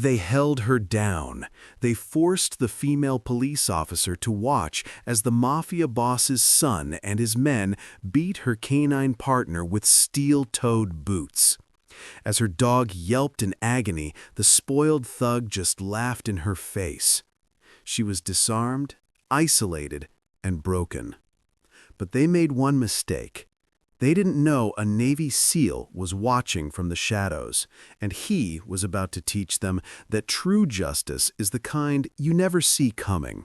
They held her down. They forced the female police officer to watch as the Mafia boss's son and his men beat her canine partner with steel-toed boots. As her dog yelped in agony, the spoiled thug just laughed in her face. She was disarmed, isolated, and broken. But they made one mistake. They didn't know a Navy SEAL was watching from the shadows, and he was about to teach them that true justice is the kind you never see coming.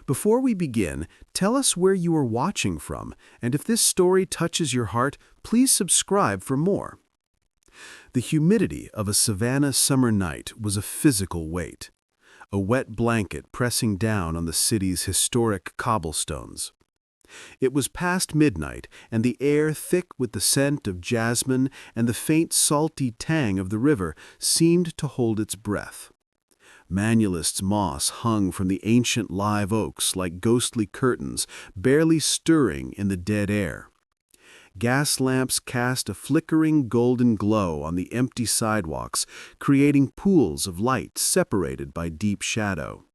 Before we begin, tell us where you are watching from, and if this story touches your heart, please subscribe for more. The humidity of a Savannah summer night was a physical weight, a wet blanket pressing down on the city's historic cobblestones. It was past midnight, and the air, thick with the scent of jasmine and the faint salty tang of the river, seemed to hold its breath. Manulist's moss hung from the ancient live oaks like ghostly curtains, barely stirring in the dead air. Gas lamps cast a flickering golden glow on the empty sidewalks, creating pools of light separated by deep shadow.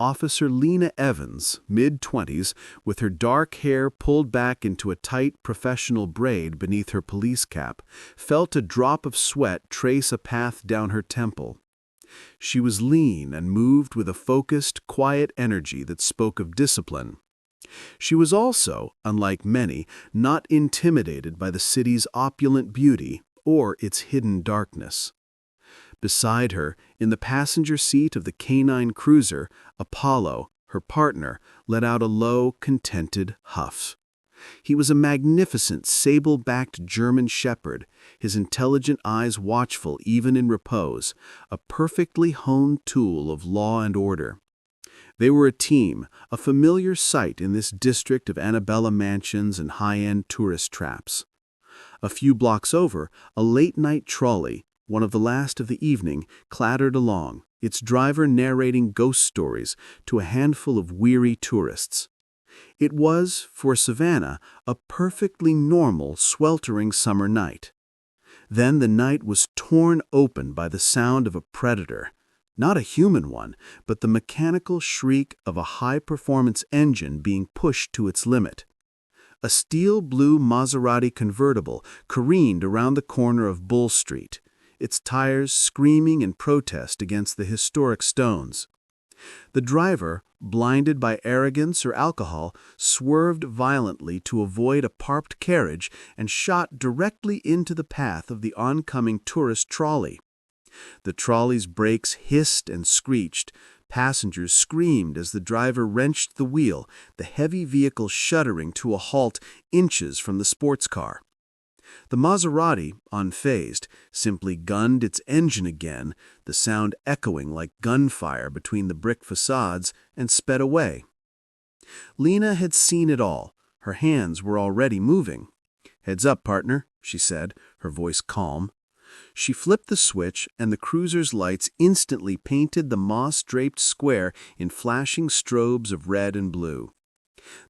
Officer Lena Evans, mid-20s, with her dark hair pulled back into a tight professional braid beneath her police cap, felt a drop of sweat trace a path down her temple. She was lean and moved with a focused, quiet energy that spoke of discipline. She was also, unlike many, not intimidated by the city's opulent beauty or its hidden darkness. Beside her, in the passenger seat of the canine cruiser, Apollo, her partner, let out a low, contented huff. He was a magnificent sable-backed German shepherd, his intelligent eyes watchful even in repose, a perfectly honed tool of law and order. They were a team, a familiar sight in this district of Annabella mansions and high-end tourist traps. A few blocks over, a late-night trolley, one of the last of the evening, clattered along, its driver narrating ghost stories to a handful of weary tourists. It was, for Savannah, a perfectly normal, sweltering summer night. Then the night was torn open by the sound of a predator, not a human one, but the mechanical shriek of a high-performance engine being pushed to its limit. A steel-blue Maserati convertible careened around the corner of Bull Street, its tires screaming in protest against the historic stones. The driver, blinded by arrogance or alcohol, swerved violently to avoid a parked carriage and shot directly into the path of the oncoming tourist trolley. The trolley's brakes hissed and screeched. Passengers screamed as the driver wrenched the wheel, the heavy vehicle shuddering to a halt inches from the sports car. The Maserati, unfazed, simply gunned its engine again, the sound echoing like gunfire between the brick facades, and sped away. Lena had seen it all. Her hands were already moving. "Heads up, partner," she said, her voice calm. She flipped the switch, and the cruiser's lights instantly painted the moss-draped square in flashing strobes of red and blue.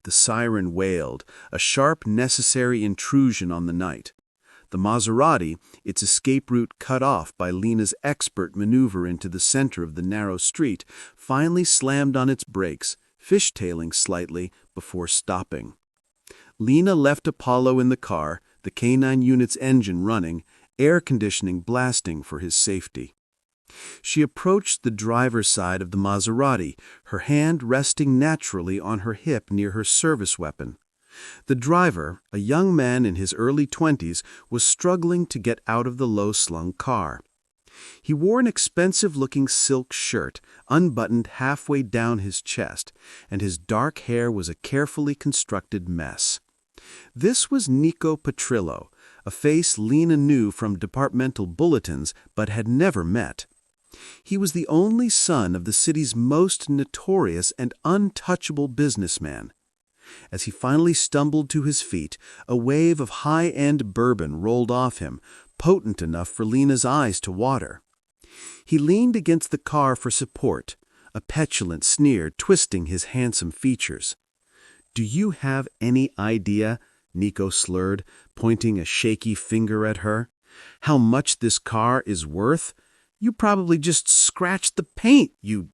The siren wailed, a sharp, necessary intrusion on the night. The Maserati, its escape route cut off by Lena's expert maneuver into the center of the narrow street, finally slammed on its brakes, fishtailing slightly before stopping. Lena left Apollo in the car, the K9 unit's engine running, air conditioning blasting for his safety. She approached the driver's side of the Maserati, her hand resting naturally on her hip near her service weapon. The driver, a young man in his early 20s, was struggling to get out of the low-slung car. He wore an expensive-looking silk shirt, unbuttoned halfway down his chest, and his dark hair was a carefully constructed mess. This was Nico Petrillo, a face Lena knew from departmental bulletins but had never met. He was the only son of the city's most notorious and untouchable businessman. As he finally stumbled to his feet, a wave of high-end bourbon rolled off him, potent enough for Lena's eyes to water. He leaned against the car for support, a petulant sneer twisting his handsome features. "Do you have any idea," Nico slurred, pointing a shaky finger at her, "how much this car is worth? You probably just scratched the paint, you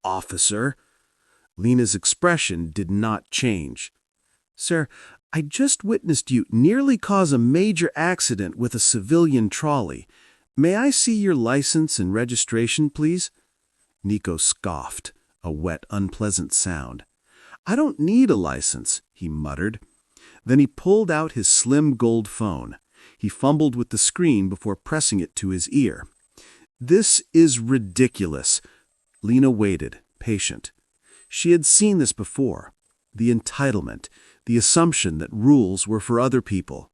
officer. Lena's expression did not change. Sir, I just witnessed you nearly cause a major accident with a civilian trolley. May I see your license and registration, please? Nico scoffed, a wet, unpleasant sound. I don't need a license, he muttered. Then he pulled out his slim gold phone. He fumbled with the screen before pressing it to his ear. This is ridiculous. Lena waited, patient. She had seen this before. The entitlement, the assumption that rules were for other people.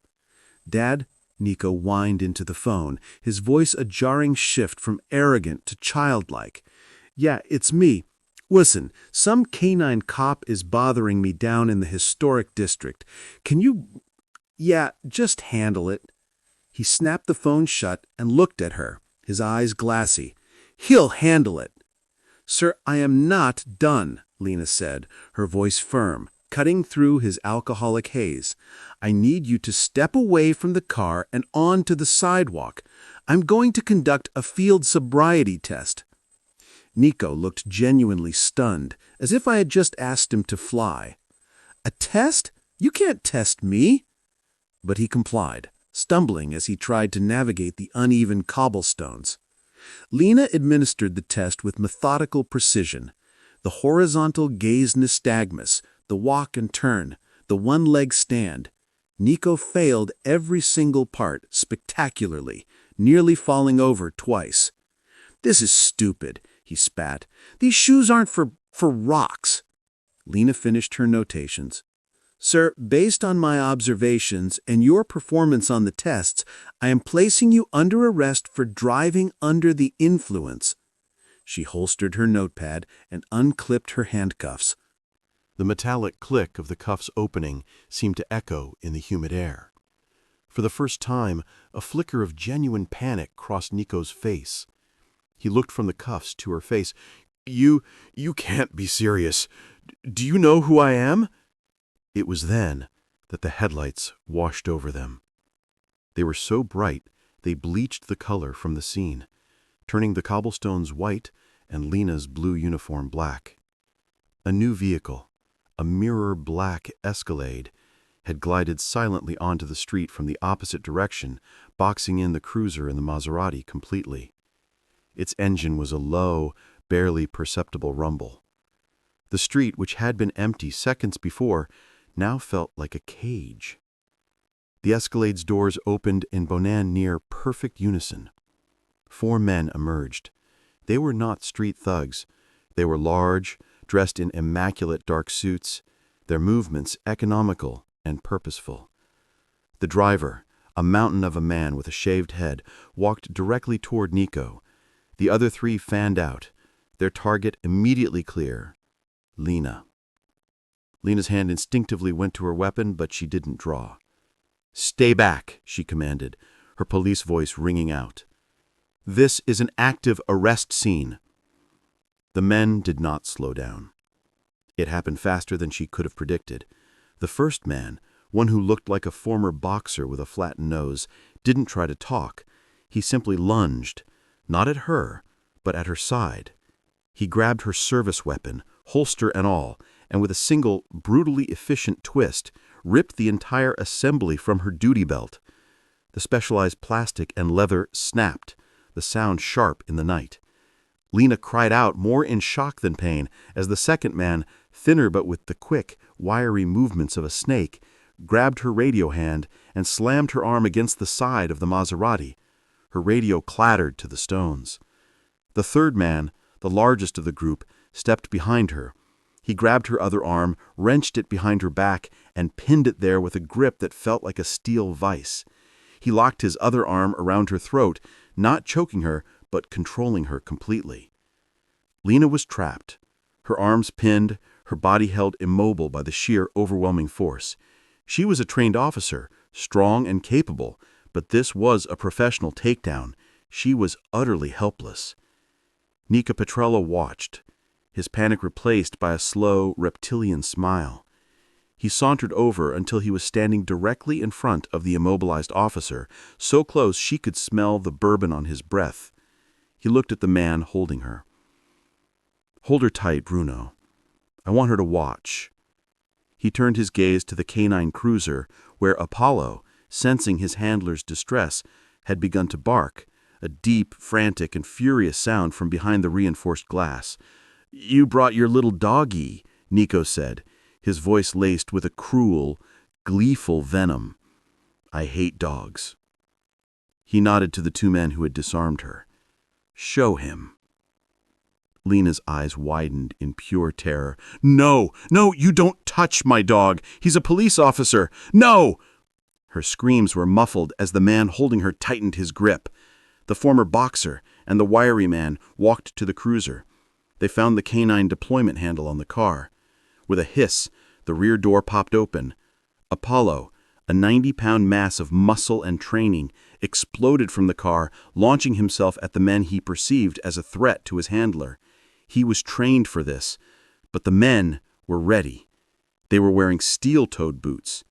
Dad, Nico whined into the phone, his voice a jarring shift from arrogant to childlike. Yeah, it's me. Listen, some canine cop is bothering me down in the historic district. Can you... Yeah, just handle it. He snapped the phone shut and looked at her, his eyes glassy. He'll handle it. Sir, I am not done, Lena said, her voice firm, cutting through his alcoholic haze. I need you to step away from the car and onto the sidewalk. I'm going to conduct a field sobriety test. Nico looked genuinely stunned, as if I had just asked him to fly. A test? You can't test me. But he complied, stumbling as he tried to navigate the uneven cobblestones. Lena administered the test with methodical precision. The horizontal gaze nystagmus, the walk and turn, the one-leg stand. Nico failed every single part spectacularly, nearly falling over twice. This is stupid, he spat. These shoes aren't for rocks. Lena finished her notations. Sir, based on my observations and your performance on the tests, I am placing you under arrest for driving under the influence. She holstered her notepad and unclipped her handcuffs. The metallic click of the cuffs opening seemed to echo in the humid air. For the first time, a flicker of genuine panic crossed Nico's face. He looked from the cuffs to her face. You can't be serious. Do you know who I am? It was then that the headlights washed over them. They were so bright they bleached the color from the scene, turning the cobblestones white and Lena's blue uniform black. A new vehicle, a mirror-black Escalade, had glided silently onto the street from the opposite direction, boxing in the cruiser and the Maserati completely. Its engine was a low, barely perceptible rumble. The street, which had been empty seconds before, now felt like a cage. The Escalade's doors opened in near perfect unison. 4 men emerged. They were not street thugs. They were large, dressed in immaculate dark suits, their movements economical and purposeful. The driver, a mountain of a man with a shaved head, walked directly toward Nico. The other 3 fanned out, their target immediately clear: Lena. Lena's hand instinctively went to her weapon, but she didn't draw. Stay back, she commanded, her police voice ringing out. This is an active arrest scene. The men did not slow down. It happened faster than she could have predicted. The first man, one who looked like a former boxer with a flattened nose, didn't try to talk. He simply lunged, not at her, but at her side. He grabbed her service weapon, holster and all, and with a single, brutally efficient twist, ripped the entire assembly from her duty belt. The specialized plastic and leather snapped, the sound sharp in the night. Lena cried out, more in shock than pain, as the second man, thinner but with the quick, wiry movements of a snake, grabbed her radio hand and slammed her arm against the side of the Maserati. Her radio clattered to the stones. The third man, the largest of the group, stepped behind her. He grabbed her other arm, wrenched it behind her back, and pinned it there with a grip that felt like a steel vise. He locked his other arm around her throat, not choking her, but controlling her completely. Lena was trapped, her arms pinned, her body held immobile by the sheer overwhelming force. She was a trained officer, strong and capable, but this was a professional takedown. She was utterly helpless. Nico Petrella watched, his panic replaced by a slow, reptilian smile. He sauntered over until he was standing directly in front of the immobilized officer, so close she could smell the bourbon on his breath. He looked at the man holding her. "Hold her tight, Bruno. I want her to watch." He turned his gaze to the canine cruiser, where Apollo, sensing his handler's distress, had begun to bark, a deep, frantic, and furious sound from behind the reinforced glass. "You brought your little doggy," Nico said, his voice laced with a cruel, gleeful venom. "I hate dogs." He nodded to the two men who had disarmed her. "Show him." Lena's eyes widened in pure terror. "No, no, you don't touch my dog. He's a police officer. No!" Her screams were muffled as the man holding her tightened his grip. The former boxer and the wiry man walked to the cruiser. They found the canine deployment handle on the car. With a hiss, the rear door popped open. Apollo, a 90-pound mass of muscle and training, exploded from the car, launching himself at the men he perceived as a threat to his handler. He was trained for this, but the men were ready. They were wearing steel-toed boots.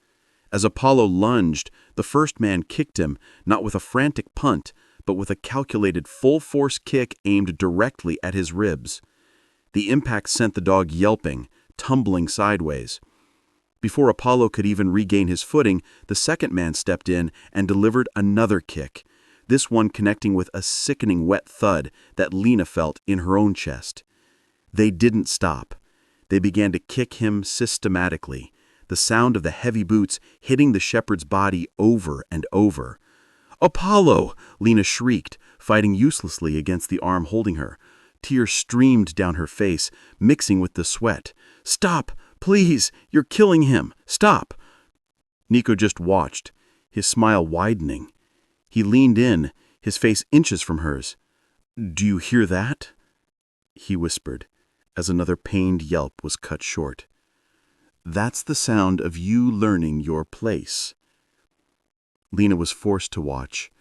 As Apollo lunged, the first man kicked him, not with a frantic punt, but with a calculated full-force kick aimed directly at his ribs. The impact sent the dog yelping, tumbling sideways. Before Apollo could even regain his footing, the second man stepped in and delivered another kick, this one connecting with a sickening wet thud that Lena felt in her own chest. They didn't stop. They began to kick him systematically, the sound of the heavy boots hitting the shepherd's body over and over. "Apollo!" Lena shrieked, fighting uselessly against the arm holding her. Tears streamed down her face, mixing with the sweat. "Stop! Please! You're killing him! Stop!" Nico just watched, his smile widening. He leaned in, his face inches from hers. "Do you hear that?" he whispered, as another pained yelp was cut short. "That's the sound of you learning your place." Lena was forced to watch,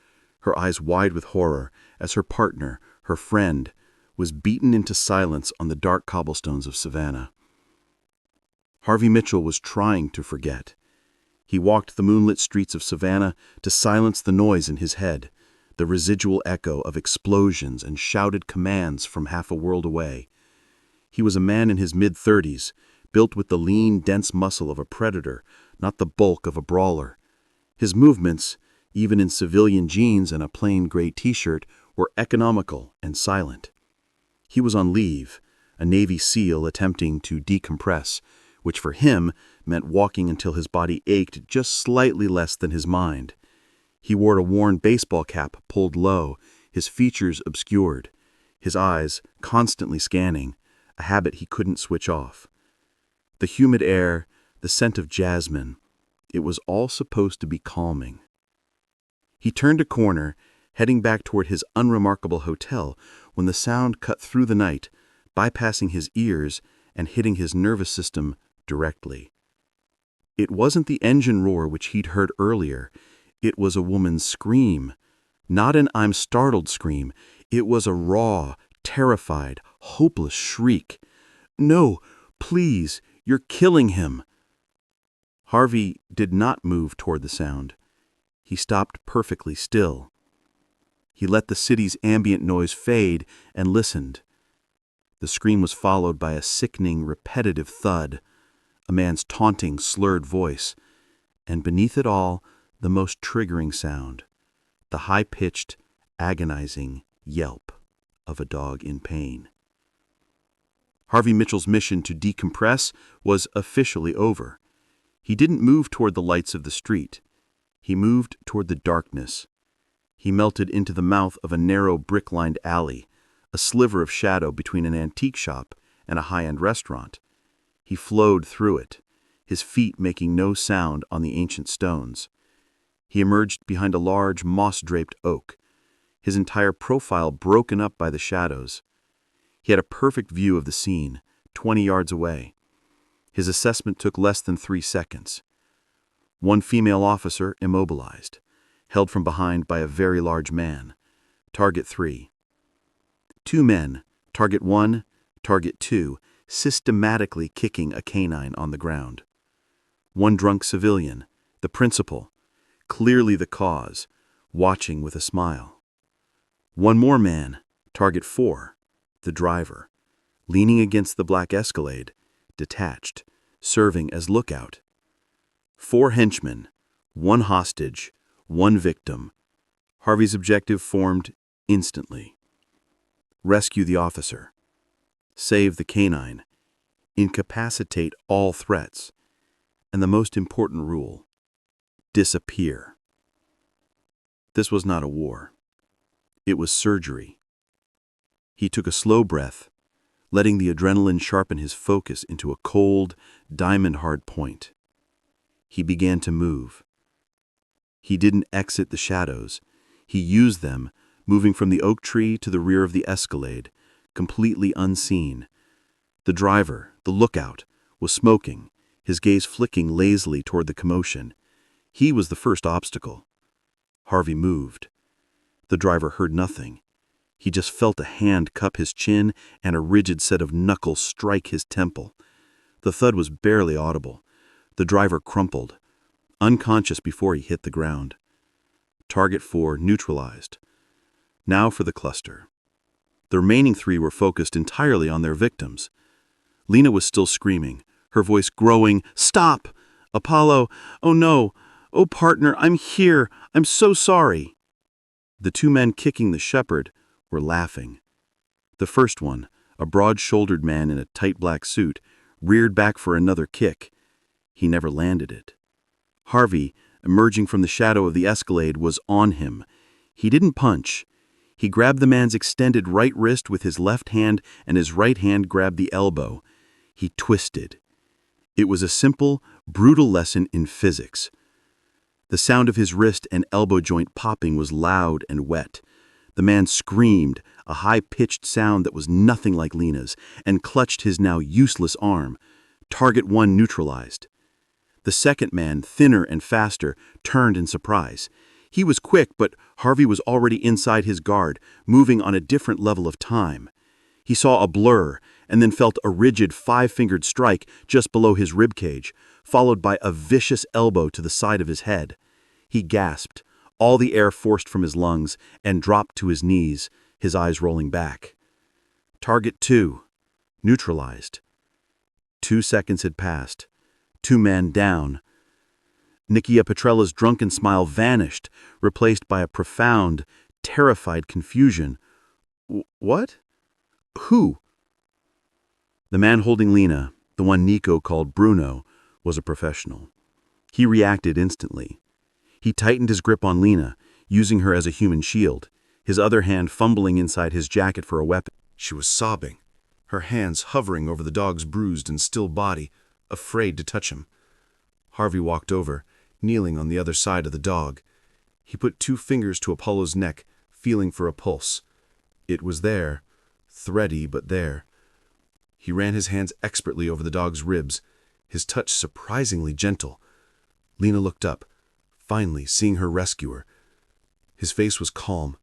her eyes wide with horror, as her partner, her friend, was beaten into silence on the dark cobblestones of Savannah. Harvey Mitchell was trying to forget. He walked the moonlit streets of Savannah to silence the noise in his head, the residual echo of explosions and shouted commands from half a world away. He was a man in his mid-30s, built with the lean, dense muscle of a predator, not the bulk of a brawler. His movements, even in civilian jeans and a plain gray t-shirt, were economical and silent. He was on leave, a Navy SEAL attempting to decompress, which for him meant walking until his body ached just slightly less than his mind. He wore a worn baseball cap pulled low, his features obscured, his eyes constantly scanning, a habit he couldn't switch off. The humid air, the scent of jasmine, it was all supposed to be calming. He turned a corner, heading back toward his unremarkable hotel, when the sound cut through the night, bypassing his ears and hitting his nervous system directly. It wasn't the engine roar which he'd heard earlier. It was a woman's scream. Not an "I'm startled" scream. It was a raw, terrified, hopeless shriek. "No, please, you're killing him." Harvey did not move toward the sound. He stopped perfectly still. He let the city's ambient noise fade and listened. The scream was followed by a sickening, repetitive thud, a man's taunting, slurred voice, and beneath it all, the most triggering sound, the high-pitched, agonizing yelp of a dog in pain. Harvey Mitchell's mission to decompress was officially over. He didn't move toward the lights of the street. He moved toward the darkness. He melted into the mouth of a narrow brick-lined alley, a sliver of shadow between an antique shop and a high-end restaurant. He flowed through it, his feet making no sound on the ancient stones. He emerged behind a large, moss-draped oak, his entire profile broken up by the shadows. He had a perfect view of the scene, 20 yards away. His assessment took less than 3 seconds. One female officer immobilized, held from behind by a very large man. Target 3. 2 men, target 1, target 2, systematically kicking a canine on the ground. One drunk civilian, the principal, clearly the cause, watching with a smile. One more man, Target 4, the driver, leaning against the black Escalade, detached, serving as lookout. 4 henchmen, 1 hostage, 1 victim. Harvey's objective formed instantly. Rescue the officer. Save the canine. Incapacitate all threats. And the most important rule, disappear. This was not a war. It was surgery. He took a slow breath, letting the adrenaline sharpen his focus into a cold, diamond-hard point. He began to move. He didn't exit the shadows. He used them, moving from the oak tree to the rear of the Escalade, completely unseen. The driver, the lookout, was smoking, his gaze flicking lazily toward the commotion. He was the first obstacle. Harvey moved. The driver heard nothing. He just felt a hand cup his chin and a rigid set of knuckles strike his temple. The thud was barely audible. The driver crumpled, unconscious before he hit the ground. Target 4 neutralized. Now for the cluster. The remaining 3 were focused entirely on their victims. Lena was still screaming, her voice growing, "Stop! Apollo! Oh no! Oh partner, I'm here! I'm so sorry!" The 2 men kicking the shepherd were laughing. The first one, a broad-shouldered man in a tight black suit, reared back for another kick. He never landed it. Harvey, emerging from the shadow of the Escalade, was on him. He didn't punch. He grabbed the man's extended right wrist with his left hand, and his right hand grabbed the elbow. He twisted. It was a simple, brutal lesson in physics. The sound of his wrist and elbow joint popping was loud and wet. The man screamed, a high-pitched sound that was nothing like Lena's, and clutched his now useless arm. Target 1 neutralized. The second man, thinner and faster, turned in surprise. He was quick, but Harvey was already inside his guard, moving on a different level of time. He saw a blur, and then felt a rigid 5-fingered strike just below his ribcage, followed by a vicious elbow to the side of his head. He gasped, all the air forced from his lungs, and dropped to his knees, his eyes rolling back. Target 2, neutralized. 2 seconds had passed. 2 men down. Nikia Petrella's drunken smile vanished, replaced by a profound, terrified confusion. What? Who? The man holding Lena, the one Nico called Bruno, was a professional. He reacted instantly. He tightened his grip on Lena, using her as a human shield, his other hand fumbling inside his jacket for a weapon. She was sobbing, her hands hovering over the dog's bruised and still body, afraid to touch him. Harvey walked over, kneeling on the other side of the dog. He put 2 fingers to Apollo's neck, feeling for a pulse. It was there, thready but there. He ran his hands expertly over the dog's ribs, his touch surprisingly gentle. Lena looked up, finally seeing her rescuer. His face was calm,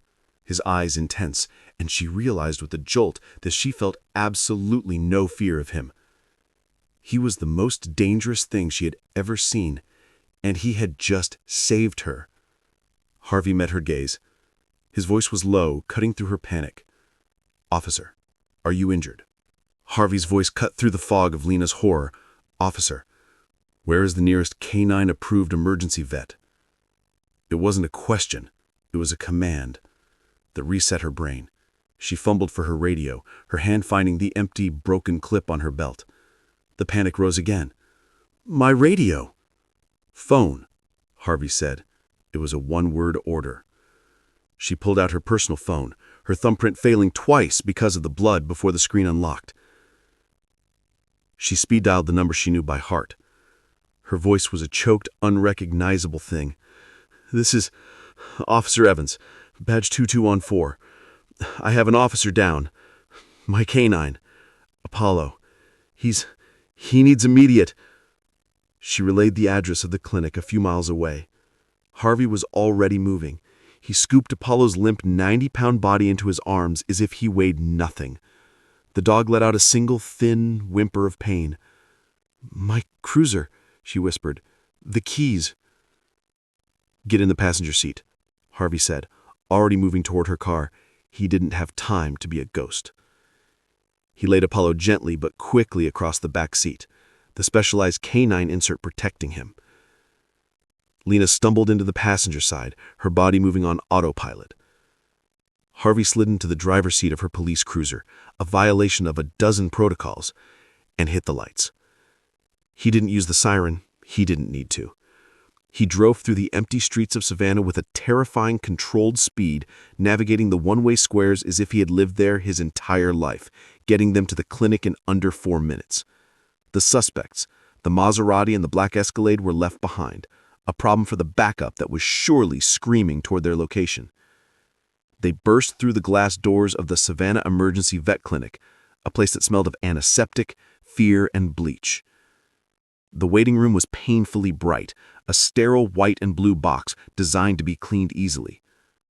his eyes intense, and she realized with a jolt that she felt absolutely no fear of him. He was the most dangerous thing she had ever seen, and he had just saved her. Harvey met her gaze. His voice was low, cutting through her panic. "Officer, are you injured?" Harvey's voice cut through the fog of Lena's horror. "Officer, where is the nearest canine-approved emergency vet?" It wasn't a question. It was a command that reset her brain. She fumbled for her radio, her hand finding the empty, broken clip on her belt. The panic rose again. "My radio!" "Phone," Harvey said. It was a 1-word order. She pulled out her personal phone, her thumbprint failing twice because of the blood before the screen unlocked. She speed-dialed the number she knew by heart. Her voice was a choked, unrecognizable thing. "This is Officer Evans, badge 2214. I have an officer down. My canine. Apollo. He needs immediate..." She relayed the address of the clinic a few miles away. Harvey was already moving. He scooped Apollo's limp 90-pound body into his arms as if he weighed nothing. The dog let out a single thin whimper of pain. "My cruiser," she whispered. "The keys." "Get in the passenger seat," Harvey said, already moving toward her car. He didn't have time to be a ghost. He laid Apollo gently but quickly across the back seat, the specialized canine insert protecting him. Lena stumbled into the passenger side, her body moving on autopilot. Harvey slid into the driver's seat of her police cruiser, a violation of a dozen protocols, and hit the lights. He didn't use the siren. He didn't need to. He drove through the empty streets of Savannah with a terrifying, controlled speed, navigating the one-way squares as if he had lived there his entire life, getting them to the clinic in under 4 minutes. The suspects, the Maserati and the black Escalade, were left behind, a problem for the backup that was surely screaming toward their location. They burst through the glass doors of the Savannah Emergency Vet Clinic, a place that smelled of antiseptic, fear, and bleach. The waiting room was painfully bright, a sterile white and blue box designed to be cleaned easily.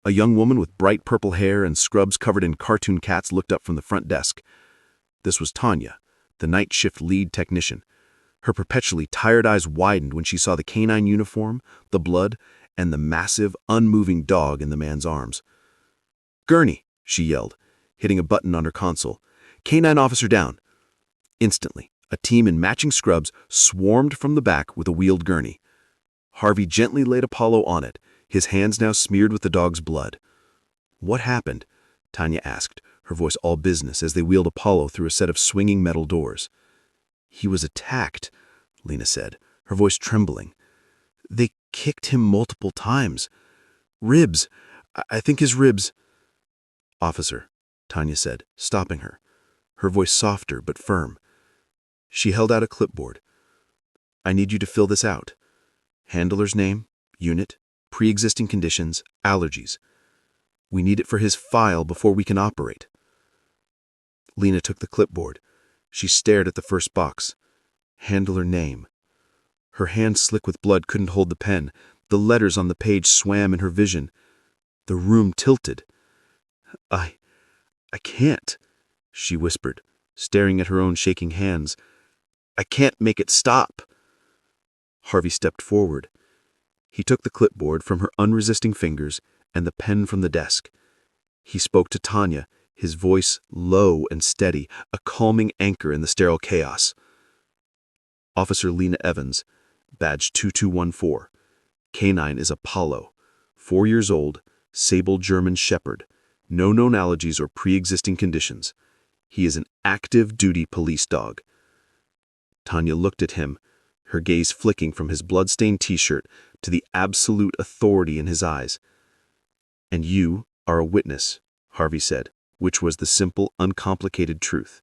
A young woman with bright purple hair and scrubs covered in cartoon cats looked up from the front desk. This was Tanya, the night shift lead technician. Her perpetually tired eyes widened when she saw the canine uniform, the blood, and the massive, unmoving dog in the man's arms. "Gurney," she yelled, hitting a button on her console. "Canine officer down." Instantly, a team in matching scrubs swarmed from the back with a wheeled gurney. Harvey gently laid Apollo on it, his hands now smeared with the dog's blood. "What happened?" Tanya asked, her voice all business as they wheeled Apollo through a set of swinging metal doors. "He was attacked," Lena said, her voice trembling. "They kicked him multiple times. Ribs. I think his ribs." "Officer," Tanya said, stopping her, her voice softer but firm. She held out a clipboard. "I need you to fill this out. Handler's name, unit, pre-existing conditions, allergies. We need it for his file before we can operate." Lena took the clipboard. She stared at the first box. Handler name. Her hand slick with blood couldn't hold the pen. The letters on the page swam in her vision. The room tilted. I can't," she whispered, staring at her own shaking hands. "I can't make it stop." Harvey stepped forward. He took the clipboard from her unresisting fingers and the pen from the desk. He spoke to Tanya, his voice low and steady, a calming anchor in the sterile chaos. "Officer Lena Evans, badge 2214. Canine is Apollo, 4 years old, sable German shepherd. No known allergies or pre-existing conditions. He is an active duty police dog." Tanya looked at him, her gaze flicking from his blood-stained t-shirt to the absolute authority in his eyes. "And you are a witness," Harvey said, which was the simple, uncomplicated truth.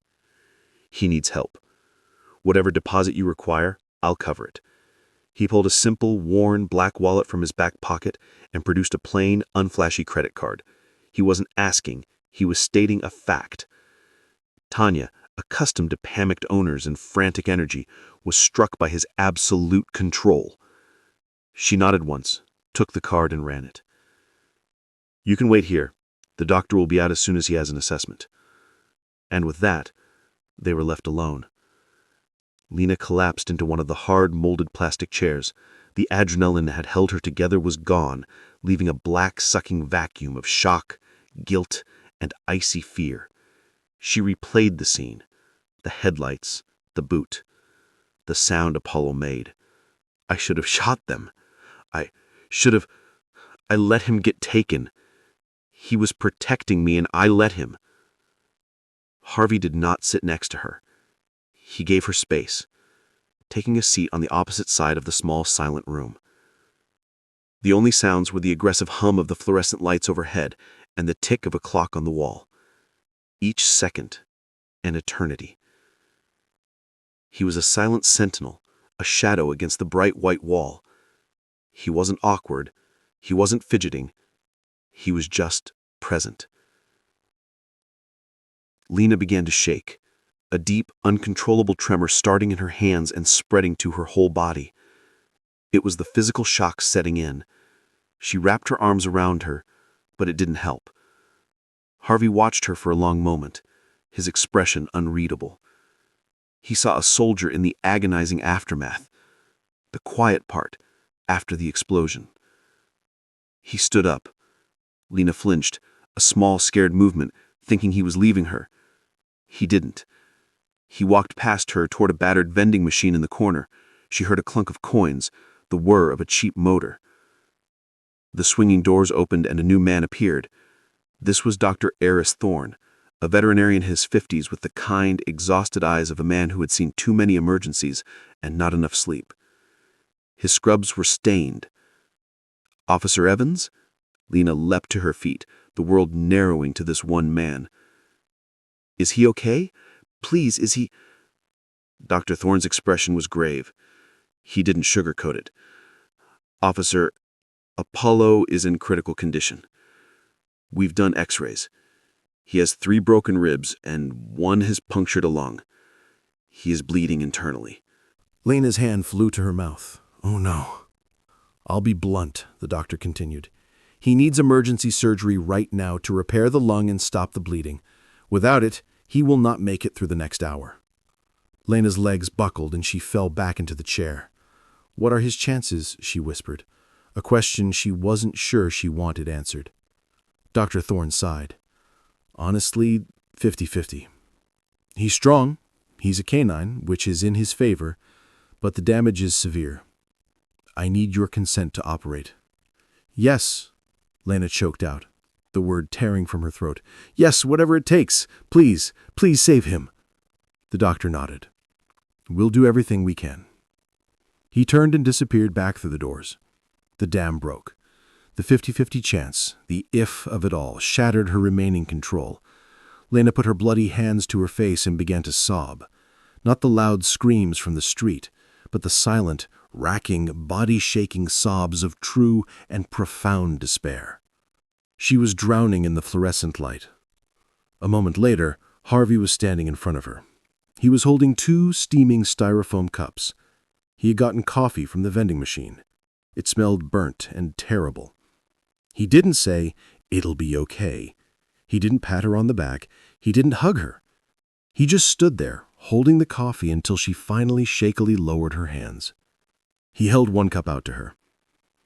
"He needs help. Whatever deposit you require, I'll cover it." He pulled a simple, worn black wallet from his back pocket and produced a plain, unflashy credit card. He wasn't asking, he was stating a fact. Tanya, accustomed to panicked owners and frantic energy, was struck by his absolute control. She nodded once, took the card and ran it. "You can wait here. The doctor will be out as soon as he has an assessment." And with that, they were left alone. Lena collapsed into one of the hard, molded plastic chairs. The adrenaline that had held her together was gone, leaving a black, sucking vacuum of shock, guilt, and icy fear. She replayed the scene, the headlights, the boot, the sound Apollo made. "I should have shot them. I let him get taken. He was protecting me and I let him." Harvey did not sit next to her. He gave her space, taking a seat on the opposite side of the small, silent room. The only sounds were the aggressive hum of the fluorescent lights overhead and the tick of a clock on the wall. Each second, an eternity. He was a silent sentinel, a shadow against the bright white wall. He wasn't awkward. He wasn't fidgeting. He was just present. Lena began to shake, a deep, uncontrollable tremor starting in her hands and spreading to her whole body. It was the physical shock setting in. She wrapped her arms around her, but it didn't help. Harvey watched her for a long moment, his expression unreadable. He saw a soldier in the agonizing aftermath, the quiet part after the explosion. He stood up. Lena flinched, a small, scared movement, thinking he was leaving her. He didn't. He walked past her toward a battered vending machine in the corner. She heard a clunk of coins, the whir of a cheap motor. The swinging doors opened and a new man appeared. This was Dr. Eris Thorne, a veterinarian in his 50s with the kind, exhausted eyes of a man who had seen too many emergencies and not enough sleep. His scrubs were stained. Officer Evans? Lena leapt to her feet, the world narrowing to this one man. Is he okay? Please, is he... Dr. Thorne's expression was grave. He didn't sugarcoat it. Officer, Apollo is in critical condition. We've done x-rays. He has 3 broken ribs and 1 has punctured a lung. He is bleeding internally. Lena's hand flew to her mouth. Oh no. I'll be blunt, the doctor continued. He needs emergency surgery right now to repair the lung and stop the bleeding. Without it, he will not make it through the next hour. Lena's legs buckled and she fell back into the chair. What are his chances? She whispered, a question she wasn't sure she wanted answered. Dr. Thorne sighed. Honestly, 50-50. He's strong. He's a canine, which is in his favor, but the damage is severe. I need your consent to operate. Yes, Lena choked out, the word tearing from her throat. Yes, whatever it takes. Please, please save him. The doctor nodded. We'll do everything we can. He turned and disappeared back through the doors. The dam broke. The 50-50 chance, the if of it all, shattered her remaining control. Lena put her bloody hands to her face and began to sob. Not the loud screams from the street, but the silent, racking, body-shaking sobs of true and profound despair. She was drowning in the fluorescent light. A moment later, Harvey was standing in front of her. He was holding 2 steaming styrofoam cups. He had gotten coffee from the vending machine. It smelled burnt and terrible. He didn't say, "It'll be okay." He didn't pat her on the back. He didn't hug her. He just stood there, holding the coffee until she finally shakily lowered her hands. He held 1 cup out to her.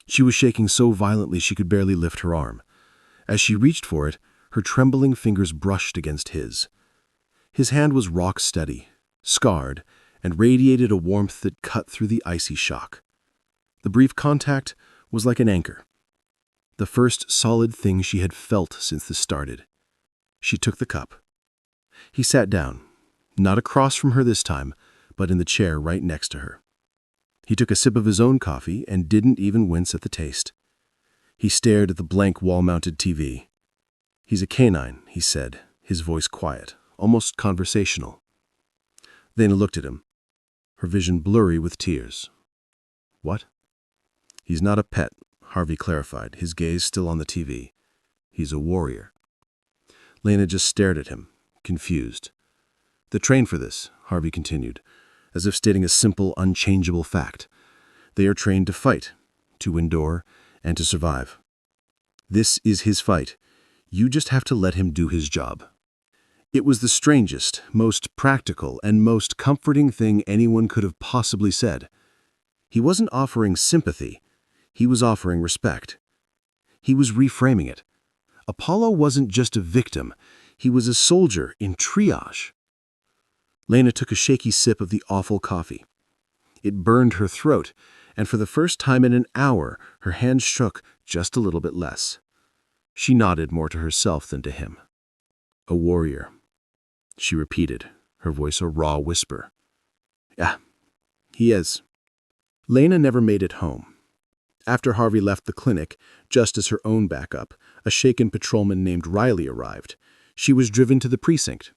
She was shaking so violently she could barely lift her arm. As she reached for it, her trembling fingers brushed against his. His hand was rock steady, scarred, and radiated a warmth that cut through the icy shock. The brief contact was like an anchor. The first solid thing she had felt since this started. She took the cup. He sat down, not across from her this time, but in the chair right next to her. He took a sip of his own coffee and didn't even wince at the taste. He stared at the blank wall-mounted TV. He's a canine, he said, his voice quiet, almost conversational. Lena looked at him, her vision blurry with tears. What? He's not a pet, Harvey clarified, his gaze still on the TV. He's a warrior. Lena just stared at him, confused. They train for this, Harvey continued, as if stating a simple, unchangeable fact. They are trained to fight, to endure, and to survive. This is his fight. You just have to let him do his job. It was the strangest, most practical, and most comforting thing anyone could have possibly said. He wasn't offering sympathy. He was offering respect. He was reframing it. Apollo wasn't just a victim. He was a soldier in triage. Lena took a shaky sip of the awful coffee. It burned her throat, and for the first time in an hour, her hand shook just a little bit less. She nodded more to herself than to him. A warrior, she repeated, her voice a raw whisper. Yeah, he is. Lena never made it home. After Harvey left the clinic, just as her own backup, a shaken patrolman named Riley arrived. She was driven to the precinct.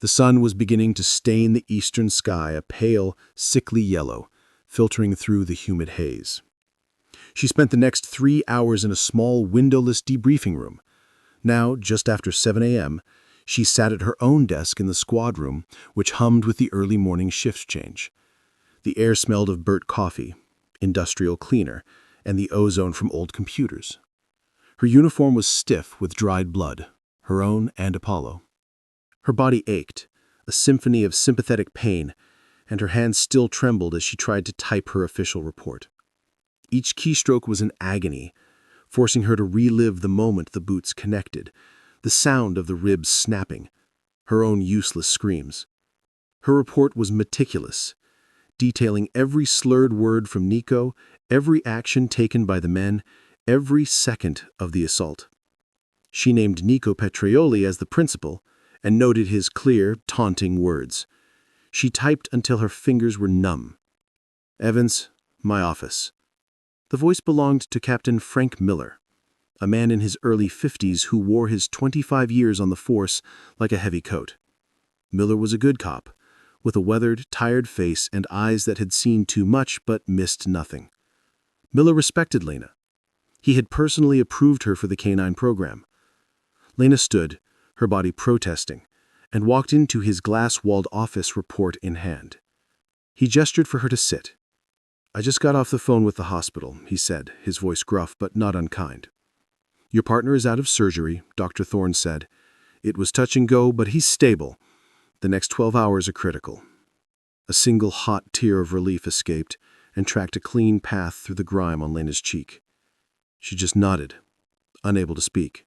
The sun was beginning to stain the eastern sky a pale, sickly yellow, filtering through the humid haze. She spent the next 3 hours in a small, windowless debriefing room. Now, just after 7 a.m., she sat at her own desk in the squad room, which hummed with the early morning shift change. The air smelled of burnt coffee, industrial cleaner, and the ozone from old computers. Her uniform was stiff with dried blood, her own and Apollo. Her body ached, a symphony of sympathetic pain, and her hands still trembled as she tried to type her official report. Each keystroke was an agony, forcing her to relive the moment the boots connected, the sound of the ribs snapping, her own useless screams. Her report was meticulous, detailing every slurred word from Nico, every action taken by the men, every second of the assault. She named Nico Petrioli as the principal and noted his clear, taunting words. She typed until her fingers were numb. "Evans, my office." The voice belonged to Captain Frank Miller, a man in his early 50s who wore his 25 years on the force like a heavy coat. Miller was a good cop, with a weathered, tired face and eyes that had seen too much but missed nothing. Miller respected Lena. He had personally approved her for the canine program. Lena stood, her body protesting, and walked into his glass-walled office, report in hand. He gestured for her to sit. "I just got off the phone with the hospital," he said, his voice gruff but not unkind. "Your partner is out of surgery," Dr. Thorne said. "It was touch and go, but he's stable. The next 12 hours are critical." A single hot tear of relief escaped and tracked a clean path through the grime on Lena's cheek. She just nodded, unable to speak.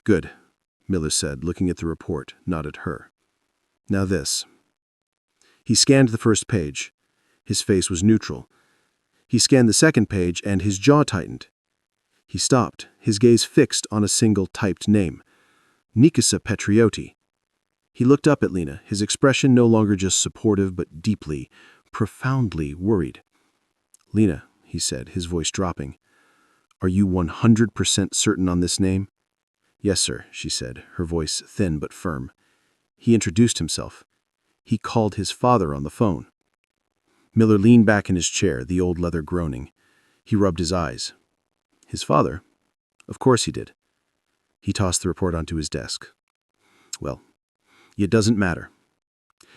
"Good," Miller said, looking at the report, not at her. "Now this." He scanned the first page. His face was neutral. He scanned the second page, and his jaw tightened. He stopped, his gaze fixed on a single typed name. Nikisa Petrioti. He looked up at Lena, his expression no longer just supportive but deeply, profoundly worried. "Lena," he said, his voice dropping, "are you 100% certain on this name?" "Yes, sir," she said, her voice thin but firm. He introduced himself. He called his father on the phone. Miller leaned back in his chair, the old leather groaning. He rubbed his eyes. "His father? Of course he did." He tossed the report onto his desk. "Well, it doesn't matter.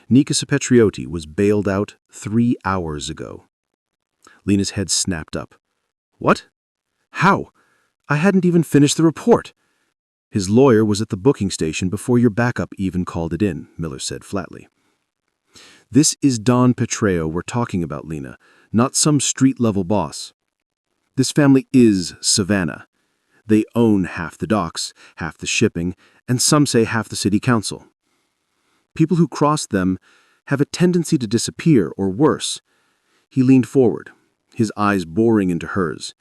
Nikisa Petrioti was bailed out 3 hours ago." Lena's head snapped up. "What? How? I hadn't even finished the report." "His lawyer was at the booking station before your backup even called it in," Miller said flatly. "This is Don Petreo we're talking about, Lena, not some street-level boss. This family is Savannah. They own half the docks, half the shipping, and some say half the city council. People who cross them have a tendency to disappear, or worse." He leaned forward, his eyes boring into hers.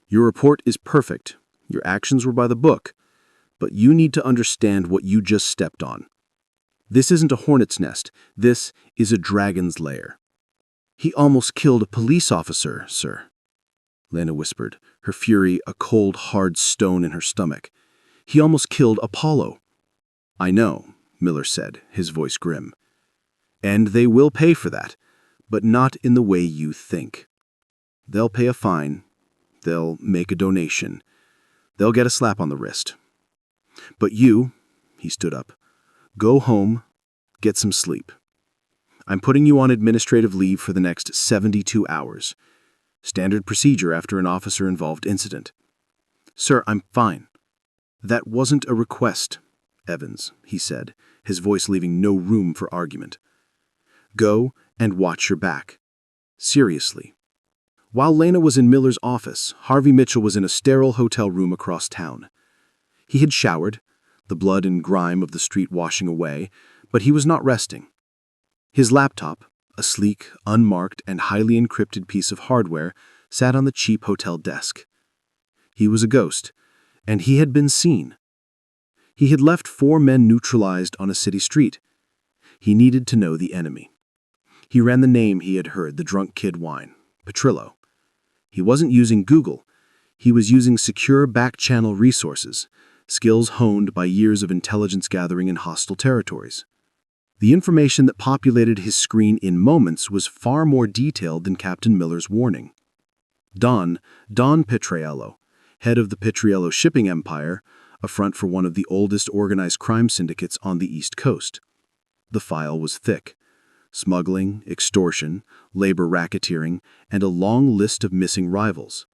"Your report is perfect. Your actions were by the book. But you need to understand what you just stepped on. This isn't a hornet's nest. This is a dragon's lair." "He almost killed a police officer, sir," Lena whispered, her fury a cold, hard stone in her stomach. "He almost killed Apollo." "I know," Miller said, his voice grim. "And they will pay for that, but not in the way you think. They'll pay a fine. They'll make a donation. They'll get a slap on the wrist. But you," he stood up, "go home, get some sleep. I'm putting you on administrative leave for the next 72 hours. Standard procedure after an officer-involved incident." "Sir, I'm fine." "That wasn't a request, Evans," he said, his voice leaving no room for argument. "Go and watch your back. Seriously." While Lena was in Miller's office, Harvey Mitchell was in a sterile hotel room across town. He had showered, the blood and grime of the street washing away, but he was not resting. His laptop, a sleek, unmarked, and highly encrypted piece of hardware, sat on the cheap hotel desk. He was a ghost, and he had been seen. He had left 4 men neutralized on a city street. He needed to know the enemy. He ran the name he had heard, the drunk kid whine, Petrillo. He wasn't using Google. He was using secure back-channel resources, skills honed by years of intelligence gathering in hostile territories. The information that populated his screen in moments was far more detailed than Captain Miller's warning. Don Petriello, head of the Petriello shipping empire, a front for one of the oldest organized crime syndicates on the East Coast. The file was thick. Smuggling, extortion, labor racketeering, and a long list of missing rivals.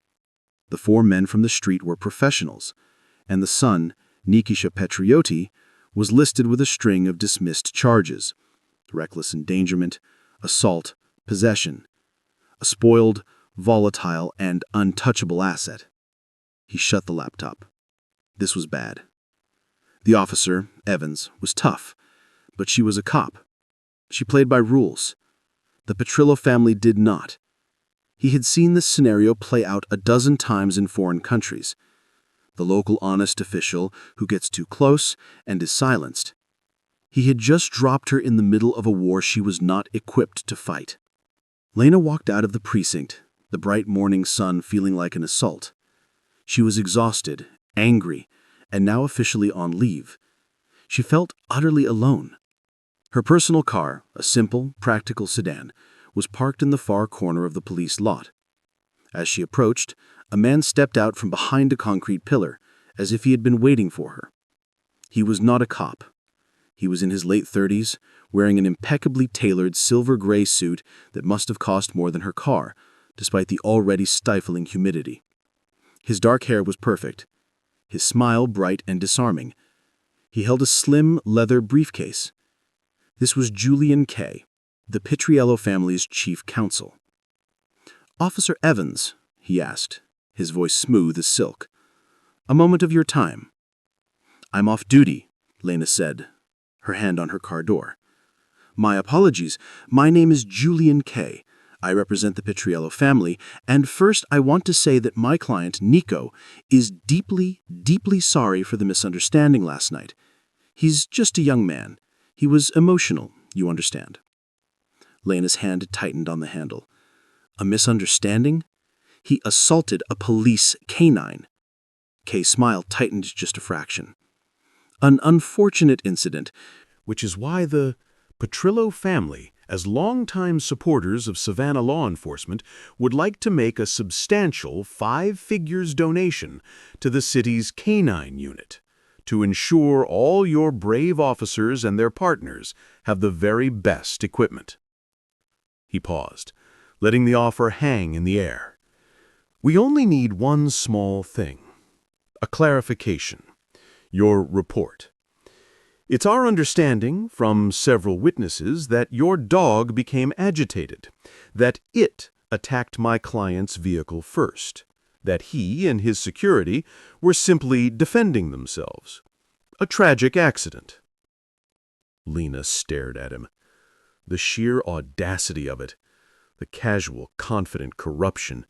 The 4 men from the street were professionals, and the son, Nikisa Petrioti, was listed with a string of dismissed charges: reckless endangerment, assault, possession, a spoiled, volatile, and untouchable asset. He shut the laptop. This was bad. The officer, Evans, was tough, but she was a cop. She played by rules. The Petrillo family did not. He had seen this scenario play out a dozen times in foreign countries. The local honest official who gets too close and is silenced. He had just dropped her in the middle of a war she was not equipped to fight. Lena walked out of the precinct, the bright morning sun feeling like an assault. She was exhausted, angry, and now officially on leave. She felt utterly alone. Her personal car, a simple, practical sedan, was parked in the far corner of the police lot. As she approached, a man stepped out from behind a concrete pillar, as if he had been waiting for her. He was not a cop. He was in his late 30s, wearing an impeccably tailored silver-gray suit that must have cost more than her car, despite the already stifling humidity. His dark hair was perfect, his smile bright and disarming. He held a slim, leather briefcase. This was Julian Kay, the Petriello family's chief counsel. "Officer Evans," he asked, his voice smooth as silk. "A moment of your time." "I'm off duty," Lena said, her hand on her car door. "My apologies. My name is Julian Kay. I represent the Petriello family, and first I want to say that my client, Nico, is deeply, deeply sorry for the misunderstanding last night. He's just a young man. He was emotional, you understand." Lena's hand tightened on the handle. A misunderstanding? He assaulted a police canine. Kay's smile tightened just a fraction. An unfortunate incident, Which is why the Petrillo family, as longtime supporters of Savannah law enforcement, would like to make a substantial 5 figures donation to the city's canine unit to ensure all your brave officers and their partners have the very best equipment. He paused, letting the offer hang in the air. "We only need one small thing. A clarification. Your report. It's our understanding from several witnesses that your dog became agitated, that it attacked my client's vehicle first, that he and his security were simply defending themselves. A tragic accident." Lena stared at him. The sheer audacity of it, the casual, confident corruption.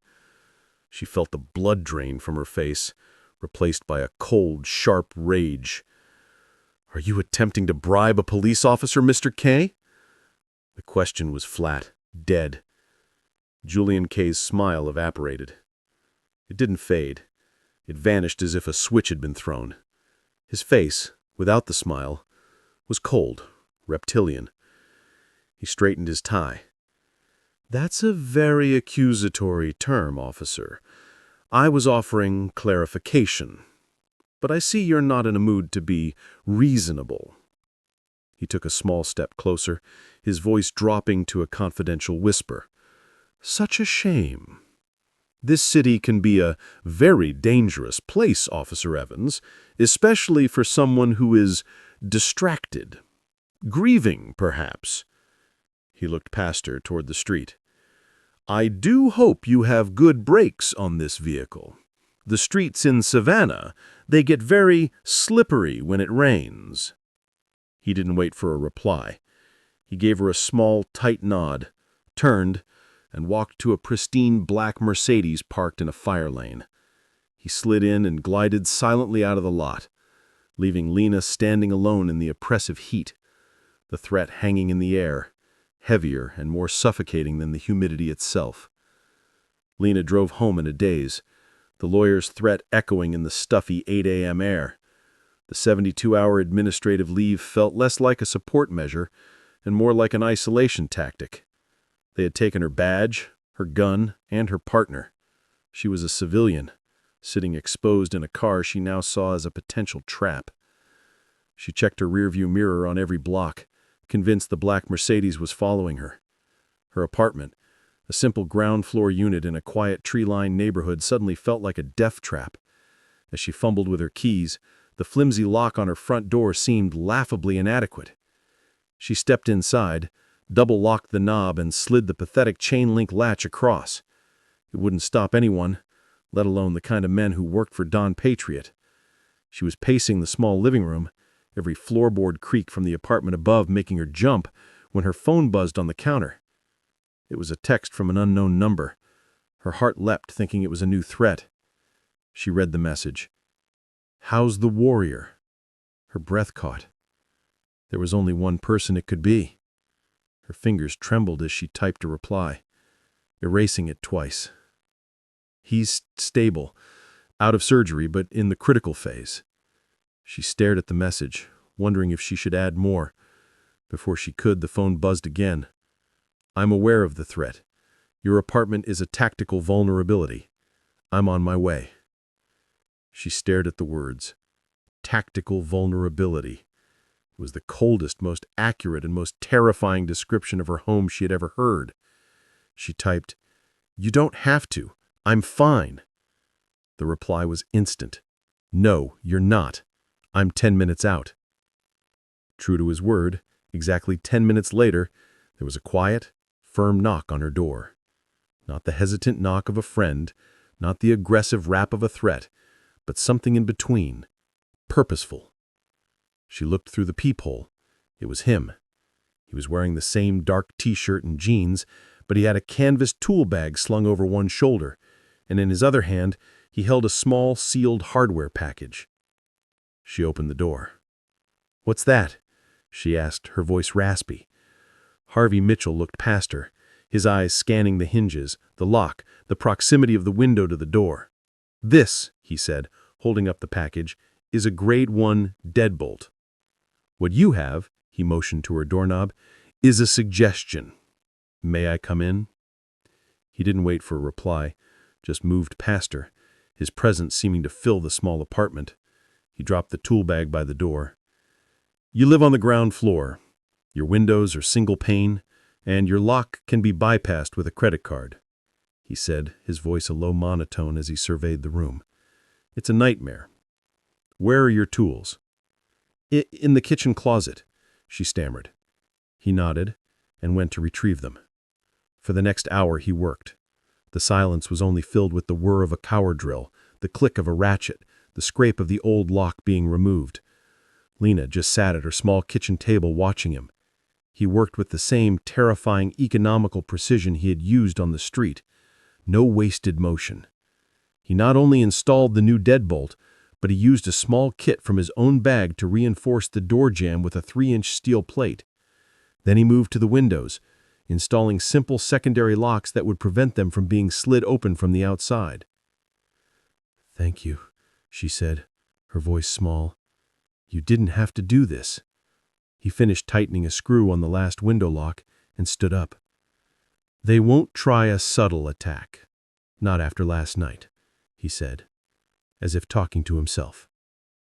She felt the blood drain from her face, replaced by a cold, sharp rage. "Are you attempting to bribe a police officer, Mr. Kay?" The question was flat, dead. Julian Kay's smile evaporated. It didn't fade. It vanished as if a switch had been thrown. His face, without the smile, was cold, reptilian. He straightened his tie. "That's a very accusatory term, officer. I was offering clarification. But I see you're not in a mood to be reasonable." He took a small step closer, his voice dropping to a confidential whisper. "Such a shame. This city can be a very dangerous place, Officer Evans, especially for someone who is distracted. Grieving, perhaps." He looked past her toward the street. "I do hope you have good brakes on this vehicle. The streets in Savannah, they get very slippery when it rains." He didn't wait for a reply. He gave her a small, tight nod, turned, and walked to a pristine black Mercedes parked in a fire lane. He slid in and glided silently out of the lot, leaving Lena standing alone in the oppressive heat, the threat hanging in the air, heavier and more suffocating than the humidity itself. Lena drove home in a daze, the lawyer's threat echoing in the stuffy 8 a.m. air. The 72-hour administrative leave felt less like a support measure and more like an isolation tactic. They had taken her badge, her gun, and her partner. She was a civilian, sitting exposed in a car she now saw as a potential trap. She checked her rearview mirror on every block, convinced the black Mercedes was following her. Her apartment, a simple ground-floor unit in a quiet tree-lined neighborhood, suddenly felt like a death trap. As she fumbled with her keys, the flimsy lock on her front door seemed laughably inadequate. She stepped inside, double-locked the knob, and slid the pathetic chain-link latch across. It wouldn't stop anyone. let alone the kind of men who worked for Don Patriot. She was pacing the small living room, every floorboard creak from the apartment above making her jump, when her phone buzzed on the counter. It was a text from an unknown number. Her heart leapt, thinking it was a new threat. She read the message. "How's the warrior?" Her breath caught. There was only one person it could be. Her fingers trembled as she typed a reply, erasing it twice. "He's stable, out of surgery, but in the critical phase." She stared at the message, wondering if she should add more. Before she could, the phone buzzed again. "I'm aware of the threat. Your apartment is a tactical vulnerability. I'm on my way." She stared at the words. Tactical vulnerability. It was the coldest, most accurate, and most terrifying description of her home she had ever heard. She typed, "You don't have to. I'm fine." The reply was instant. "No, you're not. I'm 10 minutes out." True to his word, exactly 10 minutes later, there was a quiet, firm knock on her door. Not the hesitant knock of a friend, not the aggressive rap of a threat, but something in between, purposeful. She looked through the peephole. It was him. He was wearing the same dark t-shirt and jeans, but he had a canvas tool bag slung over one shoulder, and in his other hand he held a small sealed hardware package. She opened the door. "What's that?" she asked, her voice raspy. Harvey Mitchell looked past her, his eyes scanning the hinges, the lock, the proximity of the window to the door. "This," he said, holding up the package, "is a grade 1 deadbolt. What you have," he motioned to her doorknob, "is a suggestion. May I come in?" He didn't wait for a reply, just moved past her, his presence seeming to fill the small apartment. He dropped the tool bag by the door. "You live on the ground floor. Your windows are single pane, and your lock can be bypassed with a credit card," he said, his voice a low monotone as he surveyed the room. "It's a nightmare. Where are your tools?" In the kitchen closet," she stammered. He nodded and went to retrieve them. For the next hour he worked. The silence was only filled with the whir of a cower drill, the click of a ratchet, the scrape of the old lock being removed. Lena just sat at her small kitchen table watching him. He worked with the same terrifying economical precision he had used on the street. No wasted motion. He not only installed the new deadbolt, but he used a small kit from his own bag to reinforce the door jamb with a 3-inch steel plate. Then he moved to the windows, installing simple secondary locks that would prevent them from being slid open from the outside. "Thank you," she said, her voice small. "You didn't have to do this." He finished tightening a screw on the last window lock and stood up. "They won't try a subtle attack. Not after last night," he said, as if talking to himself.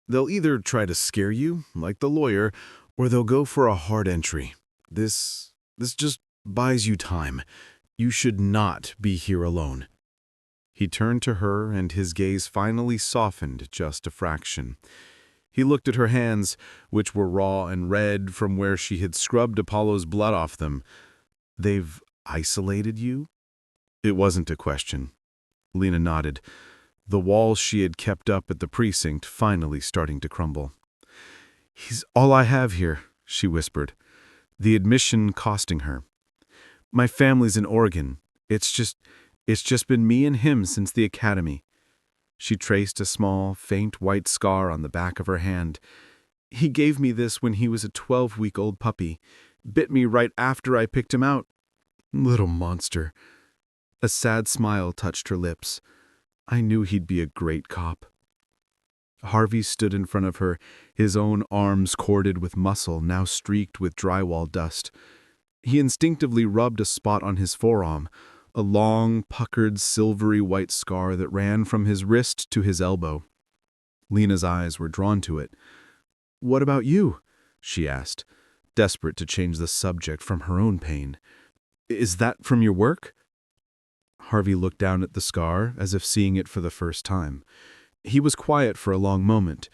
They'll either try to scare you, like the lawyer, or they'll go for a hard entry. This just buys you time. You should not be here alone." He turned to her, and his gaze finally softened just a fraction. He looked at her hands, which were raw and red from where she had scrubbed Apollo's blood off them. "They've isolated you?" It wasn't a question. Lena nodded, the walls she had kept up at the precinct finally starting to crumble. "He's all I have here," she whispered, the admission costing her. "My family's in Oregon. It's just been me and him since the academy." She traced a small, faint white scar on the back of her hand. "He gave me this when he was a 12-week-old puppy. Bit me right after I picked him out. Little monster." A sad smile touched her lips. "I knew he'd be a great cop." Harvey stood in front of her, his own arms corded with muscle now streaked with drywall dust. He instinctively rubbed a spot on his forearm, a long, puckered, silvery white scar that ran from his wrist to his elbow. Lena's eyes were drawn to it. "What about you?" she asked, desperate to change the subject from her own pain. "Is that from your work?" Harvey looked down at the scar, as if seeing it for the first time. He was quiet for a long moment.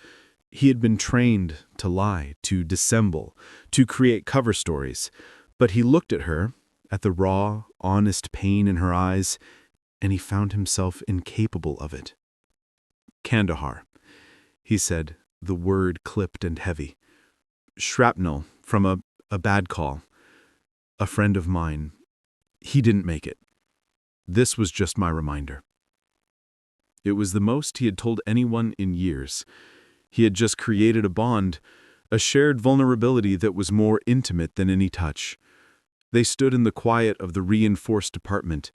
He had been trained to lie, to dissemble, to create cover stories. But he looked at her, at the raw, honest pain in her eyes. and he found himself incapable of it. "Kandahar," he said, the word clipped and heavy. "Shrapnel from a bad call. A friend of mine. He didn't make it. This was just my reminder." It was the most he had told anyone in years. He had just created a bond, a shared vulnerability that was more intimate than any touch. They stood in the quiet of the reinforced apartment,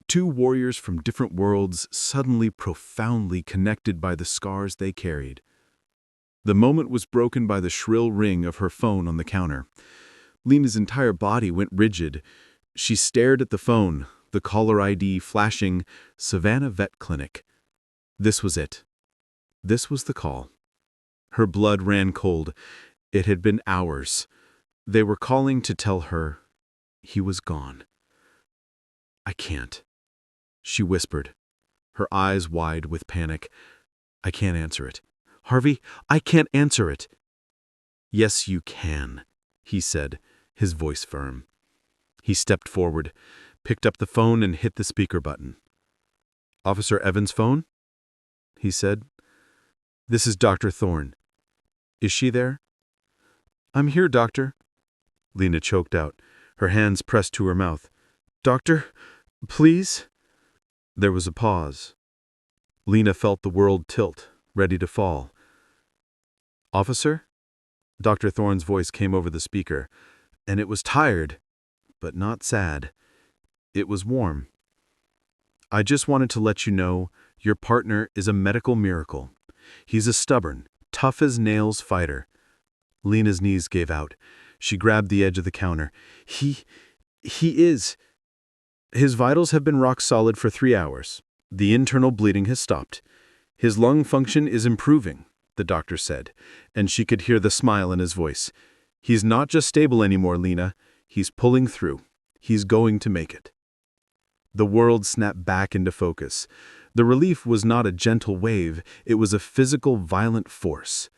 two warriors from different worlds suddenly profoundly connected by the scars they carried. The moment was broken by the shrill ring of her phone on the counter. Lena's entire body went rigid. She stared at the phone, the caller ID flashing Savannah Vet Clinic. This was it. This was the call. Her blood ran cold. It had been hours. They were calling to tell her he was gone. "I can't," she whispered, her eyes wide with panic. "I can't answer it. Harvey, I can't answer it." "Yes, you can," he said, his voice firm. He stepped forward, picked up the phone and hit the speaker button. "Officer Evans' phone?" he said. "This is Dr. Thorne. Is she there?" "I'm here, doctor," Lena choked out, her hands pressed to her mouth. "Doctor, please?" There was a pause. Lena felt the world tilt, ready to fall. "Officer?" Dr. Thorne's voice came over the speaker, and it was tired, but not sad. It was warm. "I just wanted to let you know your partner is a medical miracle. He's a stubborn, tough-as-nails fighter." Lena's knees gave out. She grabbed the edge of the counter. He is. His vitals have been rock solid for 3 hours. The internal bleeding has stopped. His lung function is improving, the doctor said, and she could hear the smile in his voice. "He's not just stable anymore, Lena. He's pulling through. He's going to make it." The world snapped back into focus. The relief was not a gentle wave, it was a physical, violent force.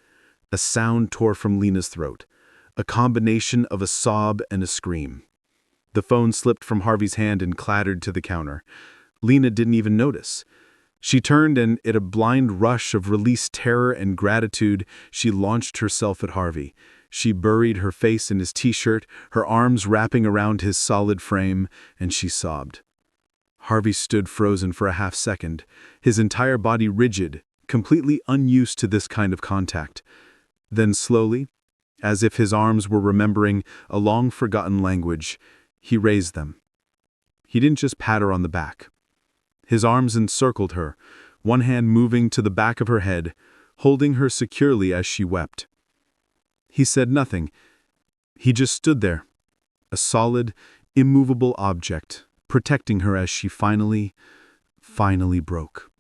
A sound tore from Lena's throat, a combination of a sob and a scream. The phone slipped from Harvey's hand and clattered to the counter. Lena didn't even notice. She turned and, in a blind rush of released terror and gratitude, she launched herself at Harvey. She buried her face in his t-shirt, her arms wrapping around his solid frame, and she sobbed. Harvey stood frozen for a half second, his entire body rigid, completely unused to this kind of contact. Then slowly, as if his arms were remembering a long-forgotten language, he raised them. He didn't just pat her on the back. His arms encircled her, one hand moving to the back of her head, holding her securely as she wept. He said nothing. He just stood there, a solid, immovable object, protecting her as she finally broke.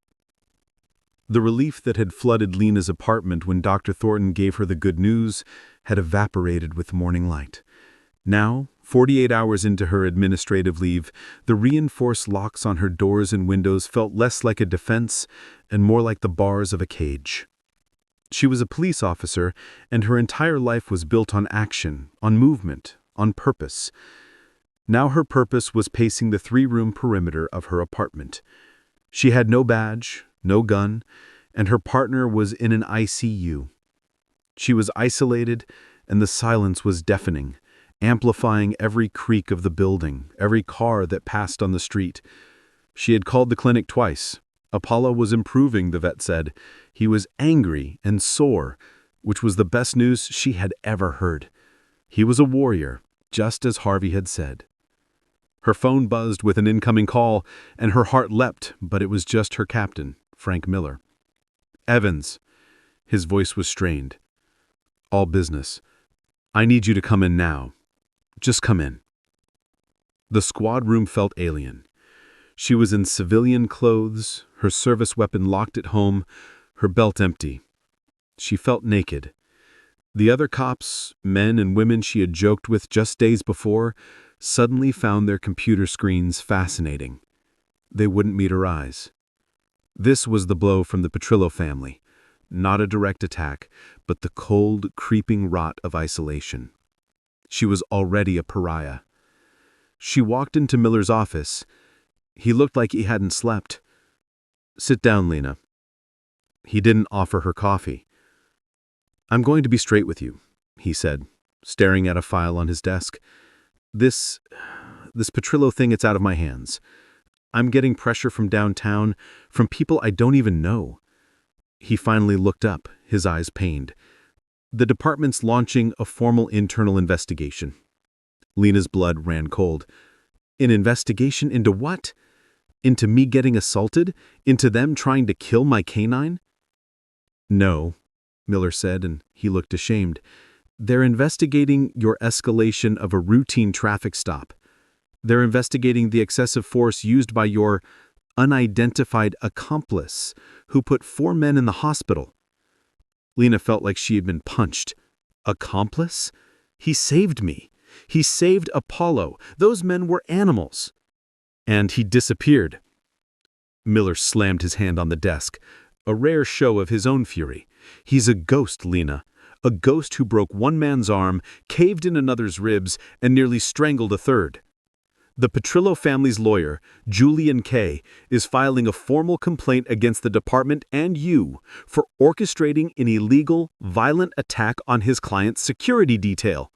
The relief that had flooded Lena's apartment when Dr. Thornton gave her the good news had evaporated with morning light. Now, 48 hours into her administrative leave, the reinforced locks on her doors and windows felt less like a defense and more like the bars of a cage. She was a police officer, and her entire life was built on action, on movement, on purpose. Now her purpose was pacing the 3-room perimeter of her apartment. She had no badge, no gun, and her partner was in an ICU. She was isolated, and the silence was deafening, amplifying every creak of the building, every car that passed on the street. She had called the clinic twice. Apollo was improving, the vet said. He was angry and sore, which was the best news she had ever heard. He was a warrior, just as Harvey had said. Her phone buzzed with an incoming call, and her heart leapt, but it was just her captain, Frank Miller. "Evans." His voice was strained. "All business. I need you to come in now. Just come in." The squad room felt alien. She was in civilian clothes, her service weapon locked at home, her belt empty. She felt naked. The other cops, men and women she had joked with just days before, suddenly found their computer screens fascinating. They wouldn't meet her eyes. This was the blow from the Petrillo family. Not a direct attack, but the cold, creeping rot of isolation. She was already a pariah. She walked into Miller's office. He looked like he hadn't slept. "Sit down, Lena." He didn't offer her coffee. "I'm going to be straight with you," he said, staring at a file on his desk. This Petrillo thing, it's out of my hands. I'm getting pressure from downtown, from people I don't even know." He finally looked up, his eyes pained. "The department's launching a formal internal investigation." Lena's blood ran cold. "An investigation into what? Into me getting assaulted? Into them trying to kill my canine?" "No," Miller said, and he looked ashamed. "They're investigating your escalation of a routine traffic stop. They're investigating the excessive force used by your unidentified accomplice, who put 4 men in the hospital." Lena felt like she had been punched. Accomplice? He saved me. He saved Apollo. Those men were animals. And he disappeared. Miller slammed his hand on the desk, a rare show of his own fury. "He's a ghost, Lena. A ghost who broke one man's arm, caved in another's ribs, and nearly strangled a third. The Petrillo family's lawyer, Julian Kay, is filing a formal complaint against the department and you for orchestrating an illegal, violent attack on his client's security detail.